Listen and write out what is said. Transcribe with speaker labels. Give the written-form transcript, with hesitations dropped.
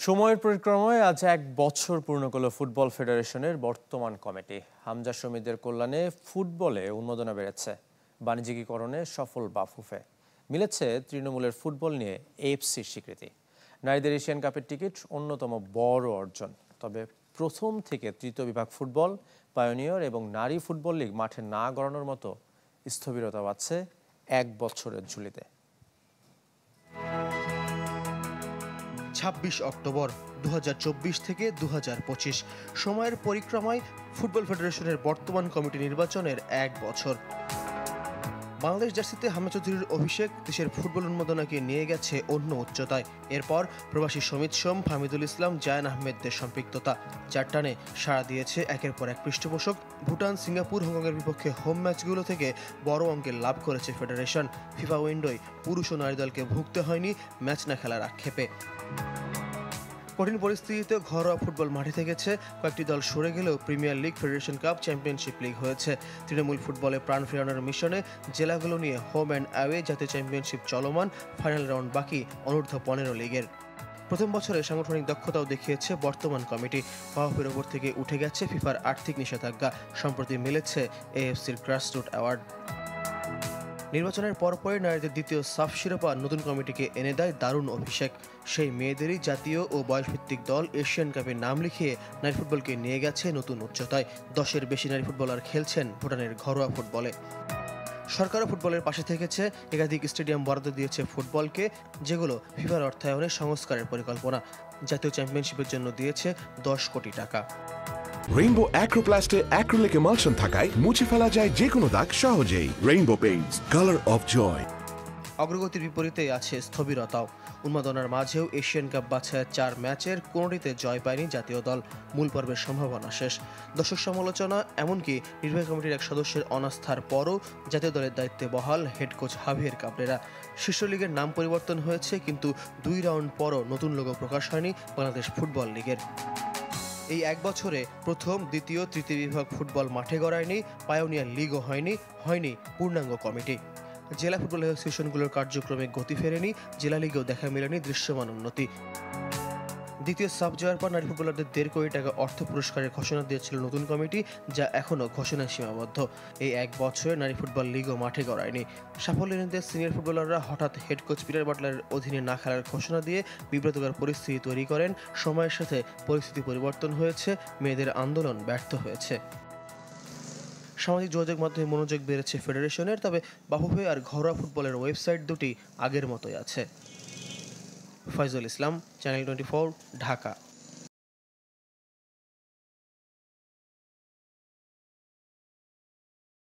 Speaker 1: সময়ের পরিক্রমায় আজ ১ বছর পূর্ণ করল ফুটবল ফেডারেশনের বর্তমান কমিটি। হামজা শমীদের কল্যাণে ফুটবলে উন্মাদনা বেড়েছে, বাণিজ্যিকীকরণে সফল বাফুফে মিলেছে তৃণমূলের ফুটবল নিয়ে এএফসির স্বীকৃতি। নারীদের এশিয়ান কাপের টিকিট অন্যতম বড় অর্জন। তবে প্রথম থেকে তৃতীয় বিভাগ ফুটবল, পায়োনিয়র এবং নারী ফুটবল লীগ মাঠে না গড়ানোর মতো স্থবিরতা আছে ১ বছরের ঝুলিতে।
Speaker 2: ২৬ অক্টোবর ২০২৪ থেকে ২০২৫ সময়ের পরিক্রমায় ফুটবল ফেডারেশনের বর্তমান কমিটি নির্বাচনের ১ বছর। বাংলাদেশ জার্সিতে হামজা চৌধুরীর অভিষেক দেশের ফুটবল উন্মাদনাকে নিয়ে গেছে অন্য উচ্চতায়। এরপর প্রবাসী সমিত সোম, ফাহমিদুল ইসলাম, জায়ান আহমেদদের সম্পৃক্ততা যার টানে সাড়া দিয়েছে একের পর এক পৃষ্ঠপোষক। ভুটান, সিঙ্গাপুর, হংকংয়ের বিপক্ষে হোম ম্যাচগুলো থেকে বড় অঙ্কের লাভ করেছে ফেডারেশন। ফিফা উইন্ডোয় পুরুষ ও নারী দলকে ভুগতে হয়নি ম্যাচ না খেলার আক্ষেপে। কঠিন পরিস্থিতিতে ঘরোয়া ফুটবল মাঠে থেকেছে, কয়েকটি দল সরে গেলেও premier league, federation cup, championship league হয়েছে। তৃণমূল ফুটবলে প্রাণ ফেরানোর মিশনে জেলাগুলো নিয়ে হোম অ্যান্ড অ্যাওয়ে জাতীয় চ্যাম্পিয়নশিপ চলমান, ফাইনাল রাউন্ড বাকি অনূর্ধ্ব ১৫ লিগের। প্রথম বছরে সাংগঠনিক দক্ষতাও দেখিয়েছে বর্তমান কমিটি। বাফুফের ওপর থেকে উঠে গেছে ফিফার আর্থিক নিষেধাজ্ঞা, সম্প্রতি মিলেছে এএফসির গ্রাসরুট অ্যাওয়ার্ড। নির্বাচনের পরপরই নারীদের দ্বিতীয় সাফ শিরোপা নতুন কমিটিকে এনে দেয় দারুণ অভিষেক। সেই মেয়েদেরই জাতীয় ও বয়সভিত্তিক দল এশিয়ান কাপে নাম লিখিয়ে নারী ফুটবলকে নিয়ে গেছে নতুন উচ্চতায়। ১০-এর বেশি নারী ফুটবলার খেলছেন ভুটানের ঘরোয়া ফুটবলে। সরকারও ফুটবলের পাশে থেকেছে, একাধিক স্টেডিয়াম বরাদ্দ দিয়েছে ফুটবলকে, যেগুলো ফিফার অর্থায়নে সংস্কারের পরিকল্পনা। জাতীয় চ্যাম্পিয়নশিপের জন্য দিয়েছে ১০ কোটি টাকা।
Speaker 3: রেইনবো অ্যাক্রোপ্লাস্টে অ্যাক্রিলিক এমালশন থাকায় মুছে ফেলা যায় যে কোনো দাগ সহজেই। Rainbow paints, colour of joy.
Speaker 2: অগ্রগতির বিপরীতে আছে স্থবিরতাও। উন্মাদনার মাঝেও এশিয়ান কাপ বাছাইয়ের ৪ ম্যাচের কোনোটিতে জয় পায়নি জাতীয় দল। মূল পর্বের সম্ভাবনা শেষ। দর্শক সমালোচনা, এমনকি নির্বাহী কমিটির এক সদস্যের অনাস্থার পরও জাতীয় দলের দায়িত্বে বহাল হেড কোচ হাভিয়ের কাবরেরা। শীর্ষ লিগের নাম পরিবর্তন হয়েছে, কিন্তু ২ রাউন্ড পরও নতুন লোগো প্রকাশ হয়নি বাংলাদেশ ফুটবল লিগের। এই ১ বছরে প্রথম, দ্বিতীয়, তৃতীয় বিভাগ ফুটবল মাঠে গড়ায়নি, পায়োনিয়ার লিগও হয়নি পূর্ণাঙ্গ কমিটি। জেলা ফুটবল অ্যাসোসিয়েশনগুলোর কার্যক্রমে গতি ফেরেনি, জেলা লিগেও দেখা মেলেনি দৃশ্যমান উন্নতি। দ্বিতীয় সাব জয়ের পর নারী ফুটবলারদের ১.৫ কোটি টাকা অর্থ পুরস্কারের ঘোষণা দিয়েছিল নতুন কমিটি, যা এখনও ঘোষণায় সীমাবদ্ধ। এই ১ বছরে নারী ফুটবল লিগও মাঠে গড়ায়নি। সাফল্য নিতে সিনিয়র ফুটবলাররা হঠাৎ হেড কোচ পিটার বাটলারের অধীনে না খেলার ঘোষণা দিয়ে বিব্রতকর পরিস্থিতি তৈরি করেন। সময়ের সাথে পরিস্থিতি পরিবর্তন হয়েছে, মেয়েদের আন্দোলন ব্যর্থ হয়েছে। সামাজিক যোগাযোগ মাধ্যমে মনোযোগ বেড়েছে ফেডারেশনের, তবে বাফুফে আর ঘরোয়া ফুটবলের ওয়েবসাইট দুটি আগের মতোই আছে। ফয়জুল ইসলাম, চ্যানেল 24, ঢাকা।